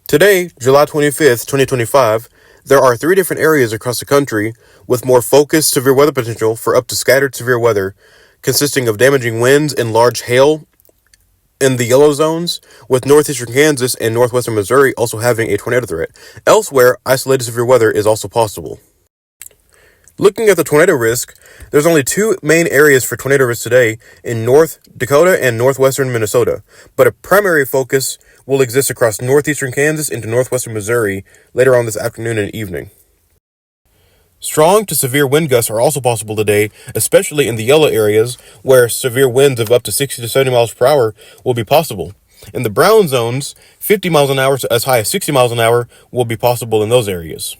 Today, July 25th, 2025, there are 3 different areas across the country with more focused severe weather potential for up to scattered severe weather, consisting of damaging winds and large hail in the yellow zones, with northeastern Kansas and northwestern Missouri also having a tornado threat. Elsewhere, isolated severe weather is also possible. Looking at the tornado risk, there's only 2 main areas for tornado risk today in North Dakota and northwestern Minnesota, but a primary focus will exist across northeastern Kansas into northwestern Missouri later on this afternoon and evening. Strong to severe wind gusts are also possible today, especially in the yellow areas where severe winds of up to 60 to 70 miles per hour will be possible. In the brown zones, 50 miles an hour to as high as 60 miles an hour will be possible in those areas.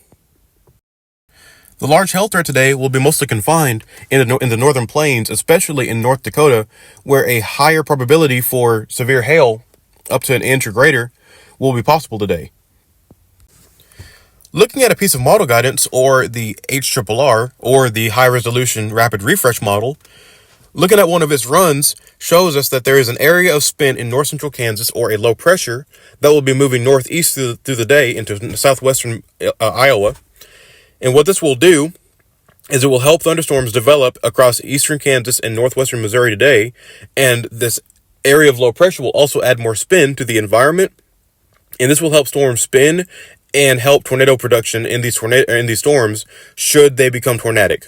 The large hail threat today will be mostly confined in the northern plains, especially in North Dakota, where a higher probability for severe hail, up to an inch or greater, will be possible today. Looking at a piece of model guidance, or the HRRR, or the High Resolution Rapid Refresh Model, looking at one of its runs shows us that there is an area of spin in north central Kansas, or a low pressure, that will be moving northeast through the day into southwestern Iowa. And what this will do is it will help thunderstorms develop across eastern Kansas and northwestern Missouri today, and this area of low pressure will also add more spin to the environment, and this will help storms spin and help tornado production in these storms should they become tornadic.